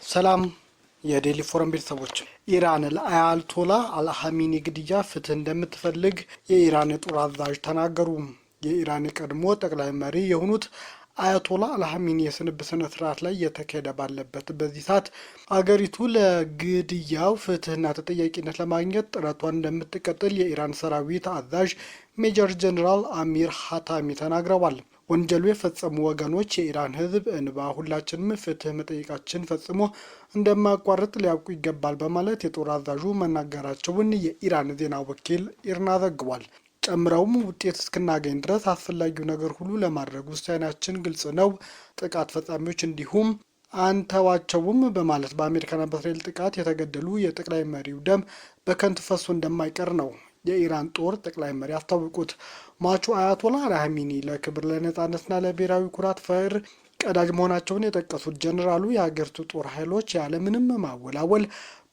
ሰላም የዴሊ ፎረም ቤተሰቦች፣ ኢራን ለአያቶላ አልኻሜኒ ግድያ ፍትህ እንደምትፈልግ የኢራን ጦር አዛዥ ተናገሩ። የኢራን ቀድሞ ጠቅላይ መሪ የሆኑት አያቶላ አልኻሜኒ የስንብት ስነ ስርዓት ላይ የተካሄደ ባለበት በዚህ ሰዓት አገሪቱ ለግድያው ፍትህና ተጠያቂነት ለማግኘት ጥረቷን እንደምትቀጥል የኢራን ሰራዊት አዛዥ ሜጀር ጀነራል አሚር ሀታሚ ተናግረዋል። ወንጀሉ የፈጸሙ ወገኖች የኢራን ህዝብ እንባ ሁላችንም ፍትህ መጠየቃችን ፈጽሞ እንደማያቋርጥ ሊያውቁ ይገባል በማለት የጦር አዛዡ መናገራቸውን የኢራን ዜና ወኪል ኢርና ዘግቧል። ጨምረውም ውጤት እስክናገኝ ድረስ አስፈላጊው ነገር ሁሉ ለማድረግ ውሳኔያችን ግልጽ ነው፣ ጥቃት ፈጻሚዎች እንዲሁም አንተዋቸውም በማለት በአሜሪካና በእስራኤል ጥቃት የተገደሉ የጠቅላይ መሪው ደም በከንቱ ፈሶ እንደማይቀር ነው የኢራን ጦር ጠቅላይ መሪ አስታወቁት። ሟቹ አያቶላ አልኻሜኒ ለክብር ለነጻነትና ለብሔራዊ ኩራት ፈር ቀዳጅ መሆናቸውን የጠቀሱት ጀነራሉ የሀገሪቱ ጦር ኃይሎች ያለምንም ማወላወል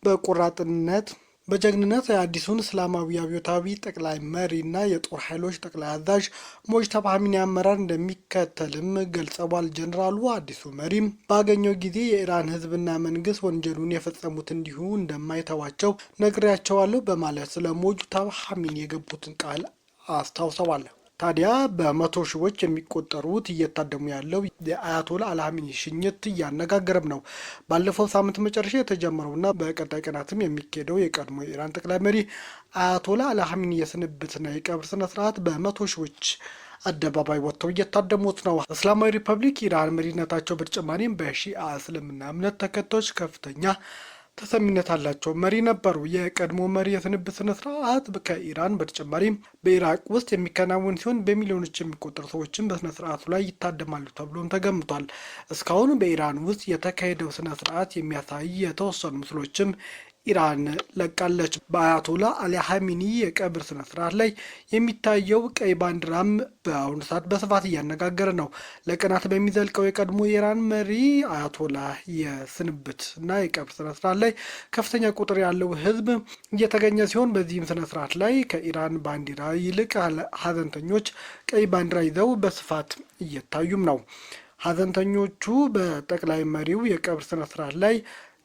በቆራጥነት በጀግንነት የአዲሱን እስላማዊ አብዮታዊ ጠቅላይ መሪና የጦር ኃይሎች ጠቅላይ አዛዥ ሞጅተባ ኻሜኒ አመራር እንደሚከተልም ገልጸዋል። ጀነራሉ አዲሱ መሪም ባገኘው ጊዜ የኢራን ህዝብና መንግስት ወንጀሉን የፈጸሙት እንዲሁ እንደማይተዋቸው ነግሬያቸዋለሁ በማለት ስለ ሞጅተባ ኻሜኒ የገቡትን ቃል አስታውሰዋል። ታዲያ በመቶ ሺዎች የሚቆጠሩት እየታደሙ ያለው የአያቶላ አልኻሜኒ ሽኝት እያነጋገረም ነው። ባለፈው ሳምንት መጨረሻ የተጀመረውና በቀጣይ ቀናትም የሚካሄደው የቀድሞ የኢራን ጠቅላይ መሪ አያቶላ አልኻሜኒ የስንብትና የቀብር ስነ ስርዓት በመቶ ሺዎች አደባባይ ወጥተው እየታደሙት ነው። እስላማዊ ሪፐብሊክ ኢራን መሪነታቸው በተጨማሪም በሺአ እስልምና እምነት ተከታዮች ከፍተኛ ተሰሚነት አላቸው መሪ ነበሩ። የቀድሞ መሪ የስንብት ስነ ስርዓት ከኢራን በተጨማሪም በኢራቅ ውስጥ የሚከናወን ሲሆን በሚሊዮኖች የሚቆጠሩ ሰዎችን በስነ ስርዓቱ ላይ ይታደማሉ ተብሎም ተገምቷል። እስካሁን በኢራን ውስጥ የተካሄደው ስነ ስርዓት የሚያሳይ የተወሰኑ ምስሎችም ኢራን ለቃለች። በአያቶላ አልኻሜኒ የቀብር ስነ ስርዓት ላይ የሚታየው ቀይ ባንዲራም በአሁኑ ሰዓት በስፋት እያነጋገረ ነው። ለቀናት በሚዘልቀው የቀድሞ የኢራን መሪ አያቶላ የስንብት እና የቀብር ስነ ስርዓት ላይ ከፍተኛ ቁጥር ያለው ህዝብ እየተገኘ ሲሆን በዚህም ስነ ስርዓት ላይ ከኢራን ባንዲራ ይልቅ ሀዘንተኞች ቀይ ባንዲራ ይዘው በስፋት እየታዩም ነው። ሀዘንተኞቹ በጠቅላይ መሪው የቀብር ስነ ስርዓት ላይ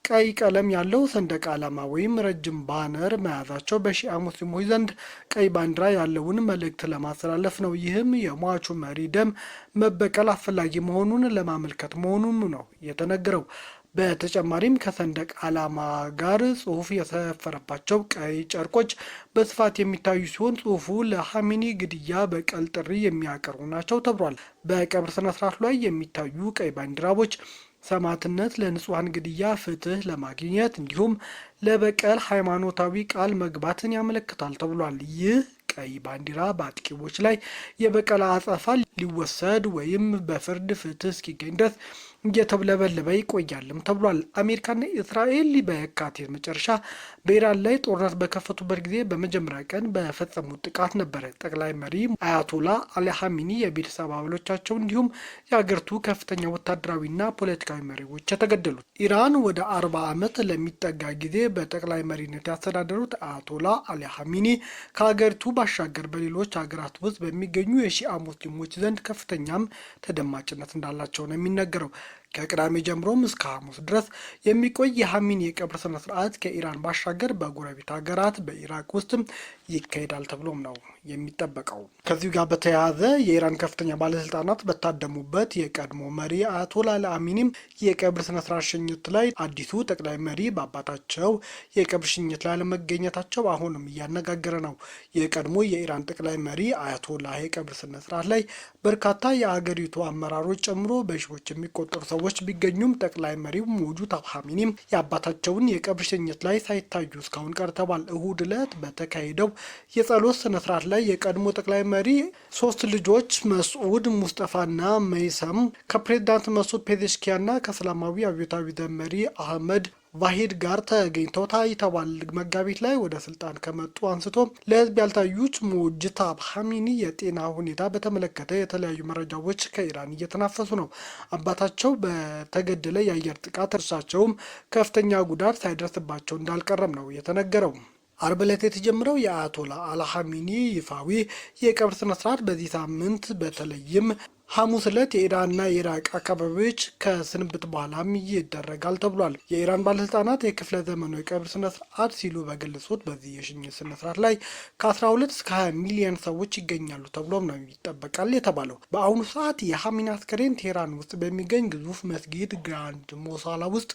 ቀይ ቀለም ያለው ሰንደቅ ዓላማ ወይም ረጅም ባነር መያዛቸው በሺአ ሙስሊሞች ዘንድ ቀይ ባንዲራ ያለውን መልእክት ለማስተላለፍ ነው። ይህም የሟቹ መሪ ደም መበቀል አስፈላጊ መሆኑን ለማመልከት መሆኑን ነው የተነገረው። በተጨማሪም ከሰንደቅ ዓላማ ጋር ጽሁፍ የሰፈረባቸው ቀይ ጨርቆች በስፋት የሚታዩ ሲሆን ጽሁፉ ለኻሜኒ ግድያ በቀል ጥሪ የሚያቀርቡ ናቸው ተብሏል። በቀብር ስነስርዓቱ ላይ የሚታዩ ቀይ ባንዲራዎች ሰማዕትነት ለንጹሐን ግድያ ፍትህ ለማግኘት እንዲሁም ለበቀል ሃይማኖታዊ ቃል መግባትን ያመለክታል ተብሏል። ይህ ቀይ ባንዲራ በአጥቂዎች ላይ የበቀል አጸፋ ሊወሰድ ወይም በፍርድ ፍትህ እስኪገኝ ድረስ እየተብለበለበ ይቆያልም ተብሏል። አሜሪካና እስራኤል በየካቲት መጨረሻ በኢራን ላይ ጦርነት በከፈቱበት ጊዜ በመጀመሪያ ቀን በፈጸሙት ጥቃት ነበረ ጠቅላይ መሪ አያቶላ አልኻሜኒ የቤተሰብ አባሎቻቸው እንዲሁም የሀገሪቱ ከፍተኛ ወታደራዊና ፖለቲካዊ መሪዎች የተገደሉት። ኢራን ወደ 40 ዓመት ለሚጠጋ ጊዜ በጠቅላይ መሪነት ያስተዳደሩት አያቶላ አልኻሜኒ ከሀገሪቱ ባሻገር በሌሎች ሀገራት ውስጥ በሚገኙ የሺአ ሙስሊሞች ዘንድ ከፍተኛም ተደማጭነት እንዳላቸው ነው የሚነገረው። ከቅዳሜ ጀምሮም እስከ ሐሙስ ድረስ የሚቆይ የኻሜኒ የቀብር ስነ ስርዓት ከኢራን ባሻገር በጎረቤት ሀገራት በኢራቅ ውስጥም ይካሄዳል ተብሎም ነው የሚጠበቀው። ከዚሁ ጋር በተያያዘ የኢራን ከፍተኛ ባለስልጣናት በታደሙበት የቀድሞ መሪ አያቶላ አልኻሜኒም የቀብር ስነ ስርዓት ሽኝት ላይ አዲሱ ጠቅላይ መሪ በአባታቸው የቀብር ሽኝት ላይ አለመገኘታቸው አሁንም እያነጋገረ ነው። የቀድሞ የኢራን ጠቅላይ መሪ አያቶላ የቀብር ስነ ስርዓት ላይ በርካታ የአገሪቱ አመራሮች ጨምሮ በሺዎች የሚቆጠሩ ሰዎች ቢገኙም ጠቅላይ መሪው ሞጅተባ ኻሜኒ የአባታቸውን የቀብር ሽኝት ላይ ሳይታዩ እስካሁን ቀርተዋል። እሁድ ዕለት በተካሄደው የጸሎት ስነስርዓት ላይ የቀድሞ ጠቅላይ መሪ 3 ልጆች መስዑድ፣ ሙስጠፋና መይሰም ከፕሬዝዳንት መሱድ ፔዜሽኪያና ከእስላማዊ አብዮታዊ ዘብ መሪ አህመድ ቫሂድ ጋር ተገኝተው ታይተዋል። መጋቢት ላይ ወደ ስልጣን ከመጡ አንስቶ ለህዝብ ያልታዩት ሞጅተባ ኻሜኒ የጤና ሁኔታ በተመለከተ የተለያዩ መረጃዎች ከኢራን እየተናፈሱ ነው። አባታቸው በተገደለ የአየር ጥቃት እርሳቸውም ከፍተኛ ጉዳት ሳይደርስባቸው እንዳልቀረም ነው የተነገረው። አርብ ዕለት የተጀመረው የአያቶላ አልኻሜኒ ይፋዊ የቀብር ስነ ስርዓት በዚህ ሳምንት በተለይም ሐሙስ ዕለት የኢራንና የኢራቅ አካባቢዎች ከስንብት በኋላም ይደረጋል ተብሏል። የኢራን ባለስልጣናት የክፍለ ዘመኑ የቀብር ስነስርዓት ሲሉ በገለጹት በዚህ የሽኝት ስነስርዓት ላይ ከ12 እስከ 20 ሚሊዮን ሰዎች ይገኛሉ ተብሎም ነው ይጠበቃል የተባለው። በአሁኑ ሰዓት የሐሚኒ አስከሬን ቴህራን ውስጥ በሚገኝ ግዙፍ መስጊድ ግራንድ ሞሳላ ውስጥ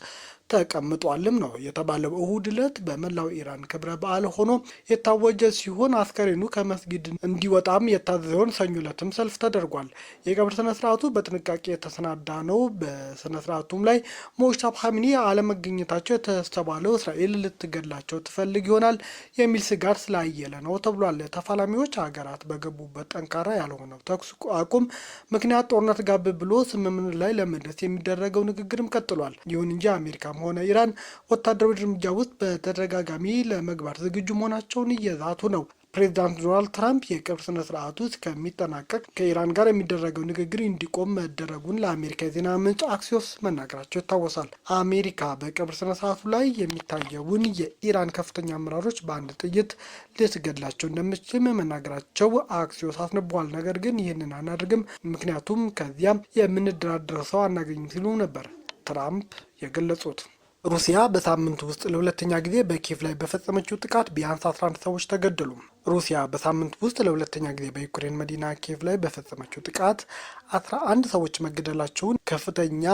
ተቀምጧልም ነው የተባለው። እሁድ ዕለት በመላው ኢራን ክብረ በዓል ሆኖ የታወጀ ሲሆን አስከሬኑ ከመስጊድ እንዲወጣም የታዘዘውን ሰኞ ዕለትም ሰልፍ ተደርጓል። የቀብር ስነስርዓቱ በጥንቃቄ የተሰናዳ ነው። በስነስርዓቱም ላይ ሞጅታባ ኻሜኒ አለመገኘታቸው የተስተባለው እስራኤል ልትገድላቸው ትፈልግ ይሆናል የሚል ስጋት ስላየለ ነው ተብሏል። ተፋላሚዎች ሀገራት በገቡበት ጠንካራ ያልሆነው ተኩስ አቁም ምክንያት ጦርነት ጋብ ብሎ ስምምነት ላይ ለመድረስ የሚደረገው ንግግርም ቀጥሏል። ይሁን እንጂ አሜሪካም ሆነ ኢራን ወታደራዊ እርምጃ ውስጥ በተደጋጋሚ ለመግባት ዝግጁ መሆናቸውን እየዛቱ ነው። ፕሬዚዳንት ዶናልድ ትራምፕ የቀብር ስነ ስርዓቱ እስከሚጠናቀቅ ከኢራን ጋር የሚደረገው ንግግር እንዲቆም መደረጉን ለአሜሪካ የዜና ምንጭ አክሲዮስ መናገራቸው ይታወሳል። አሜሪካ በቀብር ስነ ስርዓቱ ላይ የሚታየውን የኢራን ከፍተኛ አመራሮች በአንድ ጥይት ልትገድላቸው እንደምትችል መናገራቸው አክሲዮስ አስነብቧል። ነገር ግን ይህንን አናደርግም፣ ምክንያቱም ከዚያም የምንደራደረው ሰው አናገኝም ሲሉ ነበር ትራምፕ የገለጹት። ሩሲያ በሳምንት ውስጥ ለሁለተኛ ጊዜ በኪየቭ ላይ በፈጸመችው ጥቃት ቢያንስ 11 ሰዎች ተገደሉ። ሩሲያ በሳምንት ውስጥ ለሁለተኛ ጊዜ በዩክሬን መዲና ኪየቭ ላይ በፈጸመችው ጥቃት 11 ሰዎች መገደላቸውን ከፍተኛ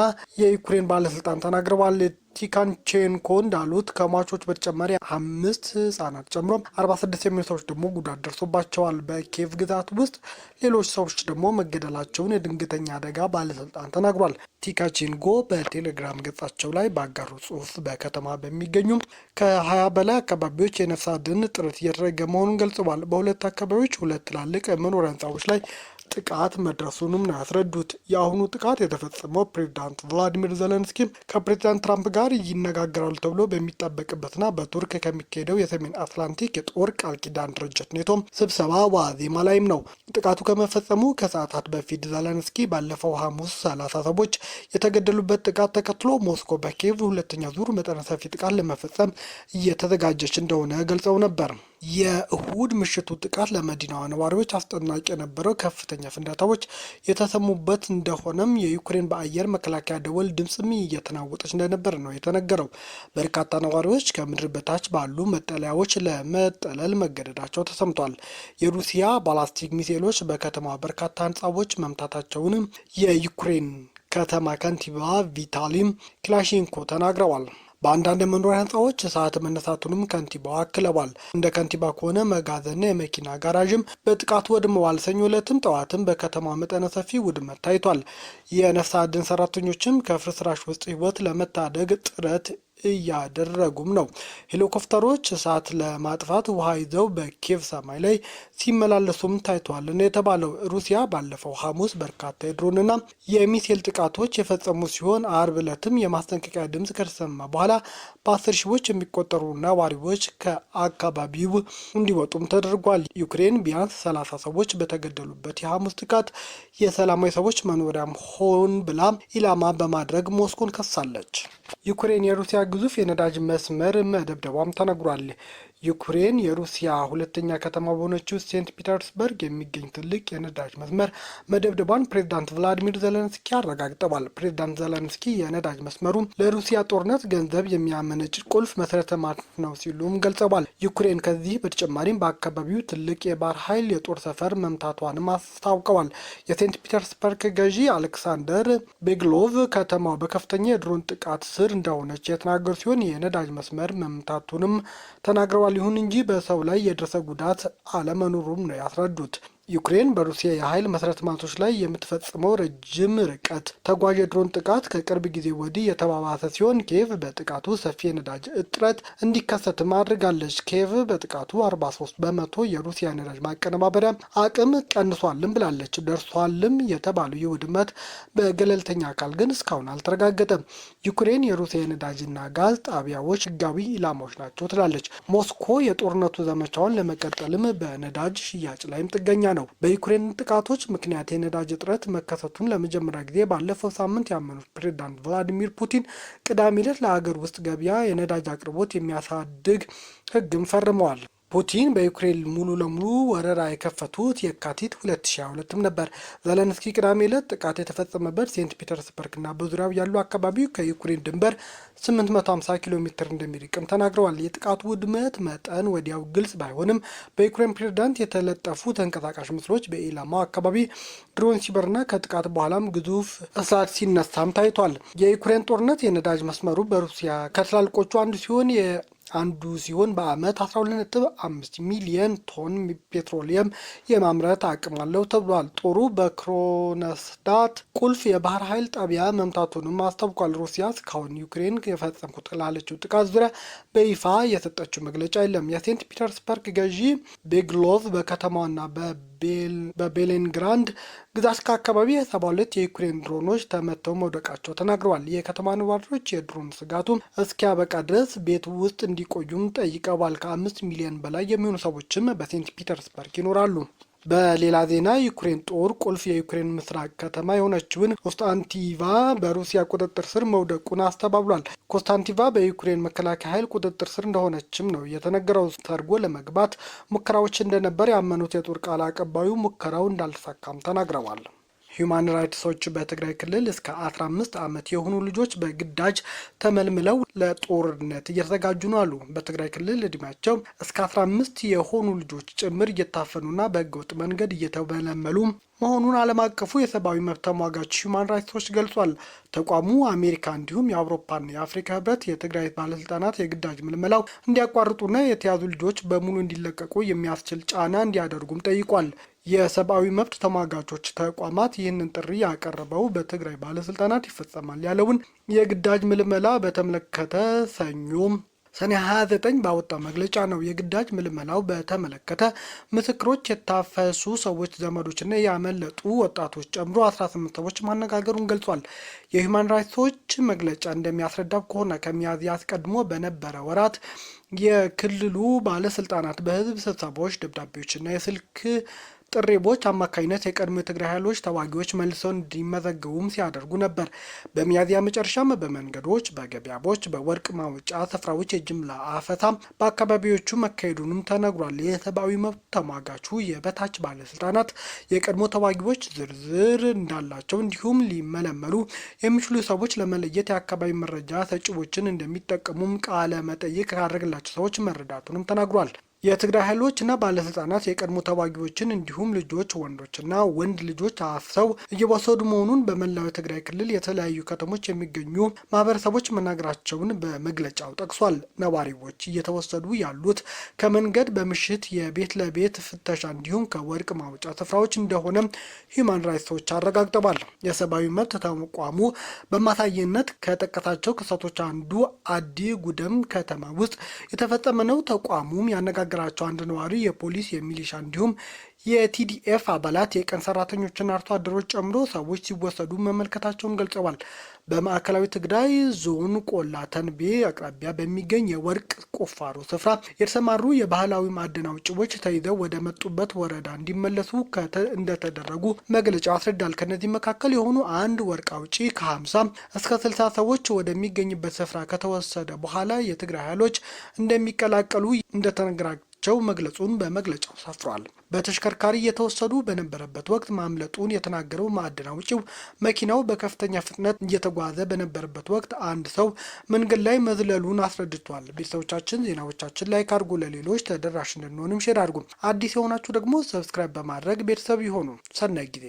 የዩክሬን ባለስልጣን ተናግረዋል። ቲካንቼንኮ እንዳሉት ከሟቾች በተጨማሪ 5 ህጻናት ጨምሮ 46 የሚሆኑ ሰዎች ደግሞ ጉዳት ደርሶባቸዋል። በኪየቭ ግዛት ውስጥ ሌሎች ሰዎች ደግሞ መገደላቸውን የድንገተኛ አደጋ ባለስልጣን ተናግሯል። ቲካቼንኮ በቴሌግራም ገጻቸው ላይ ባጋሩ ጽሑፍ በከተማ በሚገኙ ከ20 በላይ አካባቢዎች የነፍስ አድን ጥረት እየተደረገ መሆኑን ገልጸዋል። በሁለት አካባቢዎች 2 ትላልቅ መኖሪያ ህንፃዎች ላይ ጥቃት መድረሱንም ነው ያስረዱት። የአሁኑ ጥቃት የተፈጸመው ፕሬዚዳንት ቭላዲሚር ዘለንስኪ ከፕሬዚዳንት ትራምፕ ጋር ይነጋገራሉ ተብሎ በሚጠበቅበትና በቱርክ ከሚካሄደው የሰሜን አትላንቲክ የጦር ቃል ኪዳን ድርጅት ኔቶ ስብሰባ ዋዜማ ላይም ነው። ጥቃቱ ከመፈጸሙ ከሰዓታት በፊት ዘለንስኪ ባለፈው ሐሙስ 30 ሰዎች የተገደሉበት ጥቃት ተከትሎ ሞስኮ በኪየቭ ሁለተኛ ዙር መጠነ ሰፊ ጥቃት ለመፈጸም እየተዘጋጀች እንደሆነ ገልጸው ነበር። የእሁድ ምሽቱ ጥቃት ለመዲናዋ ነዋሪዎች አስጨናቂ የነበረው ከፍተኛ ፍንዳታዎች የተሰሙበት እንደሆነም የዩክሬን በአየር መከላከያ ደወል ድምፅም እየተናወጠች እንደነበር ነው የተነገረው። በርካታ ነዋሪዎች ከምድር በታች ባሉ መጠለያዎች ለመጠለል መገደዳቸው ተሰምቷል። የሩሲያ ባላስቲክ ሚሳኤሎች በከተማ በርካታ ህንፃዎች መምታታቸውን የዩክሬን ከተማ ከንቲባ ቪታሊም ክላሽንኮ ተናግረዋል። በአንዳንድ የመኖሪያ ህንፃዎች እሳት መነሳቱንም ከንቲባው አክለዋል። እንደ ከንቲባ ከሆነ መጋዘንና የመኪና ጋራዥም በጥቃቱ ወድመዋል። ሰኞ ዕለትም ጠዋትም በከተማ መጠነ ሰፊ ውድመት ታይቷል። የነፍስ አድን ሰራተኞችም ከፍርስራሽ ውስጥ ህይወት ለመታደግ ጥረት እያደረጉም ነው። ሄሊኮፕተሮች እሳት ለማጥፋት ውሃ ይዘው በኪየቭ ሰማይ ላይ ሲመላለሱም ታይቷል ነው የተባለው። ሩሲያ ባለፈው ሐሙስ በርካታ የድሮንና የሚሳኤል ጥቃቶች የፈጸሙ ሲሆን አርብ ዕለትም የማስጠንቀቂያ ድምፅ ከተሰማ በኋላ በ10 ሺዎች የሚቆጠሩ ነዋሪዎች ከአካባቢው እንዲወጡም ተደርጓል። ዩክሬን ቢያንስ 30 ሰዎች በተገደሉበት የሐሙስ ጥቃት የሰላማዊ ሰዎች መኖሪያም ሆን ብላ ኢላማ በማድረግ ሞስኮን ከሳለች። ዩክሬን የሩሲያ ግዙፍ የነዳጅ መስመር መደብደቧም ተነግሯል። ዩክሬን የሩሲያ ሁለተኛ ከተማ በሆነችው ሴንት ፒተርስበርግ የሚገኝ ትልቅ የነዳጅ መስመር መደብደቧን ፕሬዚዳንት ቭላዲሚር ዘለንስኪ አረጋግጠዋል። ፕሬዚዳንት ዘለንስኪ የነዳጅ መስመሩ ለሩሲያ ጦርነት ገንዘብ የሚያመነጭ ቁልፍ መሰረተ ልማት ነው ሲሉም ገልጸዋል። ዩክሬን ከዚህ በተጨማሪም በአካባቢው ትልቅ የባህር ኃይል የጦር ሰፈር መምታቷንም አስታውቀዋል። የሴንት ፒተርስበርግ ገዢ አሌክሳንደር ቤግሎቭ ከተማው በከፍተኛ የድሮን ጥቃት ስር እንደሆነች የተናገሩ ሲሆን የነዳጅ መስመር መምታቱንም ተናግረዋል። ይሁን እንጂ በሰው ላይ የደረሰ ጉዳት አለመኖሩም ነው ያስረዱት። ዩክሬን በሩሲያ የኃይል መሰረተ ልማቶች ላይ የምትፈጽመው ረጅም ርቀት ተጓዥ የድሮን ጥቃት ከቅርብ ጊዜ ወዲህ የተባባሰ ሲሆን ኪየቭ በጥቃቱ ሰፊ የነዳጅ እጥረት እንዲከሰትም አድርጋለች። ኪየቭ በጥቃቱ 43 በመቶ የሩሲያ ነዳጅ ማቀነባበሪያ አቅም ቀንሷልም ብላለች። ደርሷልም የተባሉ የውድመት በገለልተኛ አካል ግን እስካሁን አልተረጋገጠም። ዩክሬን የሩሲያ የነዳጅና ጋዝ ጣቢያዎች ህጋዊ ኢላማዎች ናቸው ትላለች። ሞስኮ የጦርነቱ ዘመቻውን ለመቀጠልም በነዳጅ ሽያጭ ላይም ጥገኛ ነው። በዩክሬን ጥቃቶች ምክንያት የነዳጅ እጥረት መከሰቱን ለመጀመሪያ ጊዜ ባለፈው ሳምንት ያመኑት ፕሬዝዳንት ቭላዲሚር ፑቲን ቅዳሜ ዕለት ለሀገር ውስጥ ገበያ የነዳጅ አቅርቦት የሚያሳድግ ህግም ፈርመዋል። ፑቲን በዩክሬን ሙሉ ለሙሉ ወረራ የከፈቱት የካቲት 2022 ነበር። ዘለንስኪ ቅዳሜ ዕለት ጥቃት የተፈጸመበት ሴንት ፒተርስበርግና በዙሪያው ያሉ አካባቢው ከዩክሬን ድንበር 850 ኪሎ ሜትር እንደሚርቅም ተናግረዋል። የጥቃቱ ውድመት መጠን ወዲያው ግልጽ ባይሆንም በዩክሬን ፕሬዝዳንት የተለጠፉ ተንቀሳቃሽ ምስሎች በኢላማው አካባቢ ድሮን ሲበርና ከጥቃት በኋላም ግዙፍ እሳት ሲነሳም ታይቷል። የዩክሬን ጦርነት የነዳጅ መስመሩ በሩሲያ ከትላልቆቹ አንዱ ሲሆን በዓመት 12.5 ሚሊዮን ቶን ፔትሮሊየም የማምረት አቅም አለው ተብሏል። ጦሩ በክሮነስዳት ቁልፍ የባህር ኃይል ጣቢያ መምታቱንም አስታውቋል። ሩሲያ እስካሁን ዩክሬን የፈጸምኩት ላለችው ጥቃት ዙሪያ በይፋ የሰጠችው መግለጫ የለም። የሴንት ፒተርስበርግ ገዢ ቤግሎቭ በከተማዋና በቤሌንግራንድ ግዛት አካባቢ 72 የዩክሬን ድሮኖች ተመተው መውደቃቸው ተናግረዋል። የከተማ ነዋሪዎች የድሮን ስጋቱ እስኪያበቃ ድረስ ቤት ውስጥ እንዲቆዩም ጠይቀዋል። ከ5 ሚሊዮን በላይ የሚሆኑ ሰዎችም በሴንት ፒተርስበርግ ይኖራሉ። በሌላ ዜና ዩክሬን ጦር ቁልፍ የዩክሬን ምስራቅ ከተማ የሆነችውን ኮንስታንቲቫ በሩሲያ ቁጥጥር ስር መውደቁን አስተባብሏል። ኮንስታንቲቫ በዩክሬን መከላከያ ኃይል ቁጥጥር ስር እንደሆነችም ነው የተነገረው። ሰርጎ ለመግባት ሙከራዎች እንደነበር ያመኑት የጦር ቃል አቀባዩ ሙከራው እንዳልተሳካም ተናግረዋል። ሂዩማን ራይትስ ዎች በትግራይ ክልል እስከ 15 ዓመት የሆኑ ልጆች በግዳጅ ተመልምለው ለጦርነት እየተዘጋጁ ነው አሉ። በትግራይ ክልል እድሜያቸው እስከ 15 የሆኑ ልጆች ጭምር እየታፈኑና በህገወጥ መንገድ እየተመለመሉ መሆኑን ዓለም አቀፉ የሰብአዊ መብት ተሟጋች ሂዩማን ራይትስ ዎች ገልጿል። ተቋሙ አሜሪካ እንዲሁም የአውሮፓና የአፍሪካ ህብረት የትግራይ ባለስልጣናት የግዳጅ ምልመላው እንዲያቋርጡና የተያዙ ልጆች በሙሉ እንዲለቀቁ የሚያስችል ጫና እንዲያደርጉም ጠይቋል። የሰብአዊ መብት ተሟጋቾች ተቋማት ይህንን ጥሪ ያቀረበው በትግራይ ባለስልጣናት ይፈጸማል ያለውን የግዳጅ ምልመላ በተመለከተ ሰኔ 29 ባወጣው መግለጫ ነው። የግዳጅ ምልመላው በተመለከተ ምስክሮች፣ የታፈሱ ሰዎች ዘመዶችና ያመለጡ ወጣቶች ጨምሮ 18 ሰዎች ማነጋገሩን ገልጿል። የሂውማን ራይትስ ዎች መግለጫ እንደሚያስረዳው ከሆነ ከሚያዝያ አስቀድሞ በነበረ ወራት የክልሉ ባለስልጣናት በህዝብ ስብሰባዎች፣ ደብዳቤዎችና የስልክ ጥሪቦች አማካኝነት የቀድሞ የትግራይ ኃይሎች ተዋጊዎች መልሰው እንዲመዘገቡም ሲያደርጉ ነበር። በሚያዝያ መጨረሻም በመንገዶች፣ በገበያዎች፣ በወርቅ ማውጫ ስፍራዎች የጅምላ አፈሳ በአካባቢዎቹ መካሄዱንም ተነግሯል። የሰብአዊ መብት ተሟጋቹ የበታች ባለስልጣናት የቀድሞ ተዋጊዎች ዝርዝር እንዳላቸው እንዲሁም ሊመለመሉ የሚችሉ ሰዎች ለመለየት የአካባቢ መረጃ ሰጪዎችን እንደሚጠቀሙም ቃለ መጠይቅ ካደረገላቸው ሰዎች መረዳቱንም ተናግሯል። የትግራይ ኃይሎችና ባለስልጣናት የቀድሞ ተዋጊዎችን እንዲሁም ልጆች፣ ወንዶችና ወንድ ልጆች አፍሰው እየወሰዱ መሆኑን በመላው የትግራይ ክልል የተለያዩ ከተሞች የሚገኙ ማህበረሰቦች መናገራቸውን በመግለጫው ጠቅሷል። ነዋሪዎች እየተወሰዱ ያሉት ከመንገድ በምሽት የቤት ለቤት ፍተሻ እንዲሁም ከወርቅ ማውጫ ስፍራዎች እንደሆነ ሂውማን ራይትስ ዎች አረጋግጠዋል። የሰብአዊ መብት ተቋሙ በማሳየነት ከጠቀሳቸው ክስተቶች አንዱ አዲ ጉደም ከተማ ውስጥ የተፈጸመ ነው። ተቋሙም ያነጋገራቸው አንድ ነዋሪ የፖሊስ፣ የሚሊሻ እንዲሁም የቲዲኤፍ አባላት የቀን ሰራተኞችና አርሶ አደሮች ጨምሮ ሰዎች ሲወሰዱ መመልከታቸውን ገልጸዋል። በማዕከላዊ ትግራይ ዞን ቆላ ተንቤ አቅራቢያ በሚገኝ የወርቅ ቁፋሮ ስፍራ የተሰማሩ የባህላዊ ማዕድን አውጪዎች ተይዘው ወደ መጡበት ወረዳ እንዲመለሱ እንደተደረጉ መግለጫው ያስረዳል። ከነዚህ መካከል የሆኑ አንድ ወርቅ አውጪ ከ50 እስከ 60 ሰዎች ወደሚገኝበት ስፍራ ከተወሰደ በኋላ የትግራይ ኃይሎች እንደሚቀላቀሉ እንደተነገራቸው መግለጹን በመግለጫው ሰፍሯል። በተሽከርካሪ እየተወሰዱ በነበረበት ወቅት ማምለጡን የተናገረው ማዕድን አውጪው መኪናው በከፍተኛ ፍጥነት እየተጓዘ በነበረበት ወቅት አንድ ሰው መንገድ ላይ መዝለሉን አስረድቷል። ቤተሰቦቻችን ዜናዎቻችን ላይ ካርጉ ለሌሎች ተደራሽ እንድንሆንም ሼር አድርጉ። አዲስ የሆናችሁ ደግሞ ሰብስክራይብ በማድረግ ቤተሰብ ይሆኑ። ሰናይ ጊዜ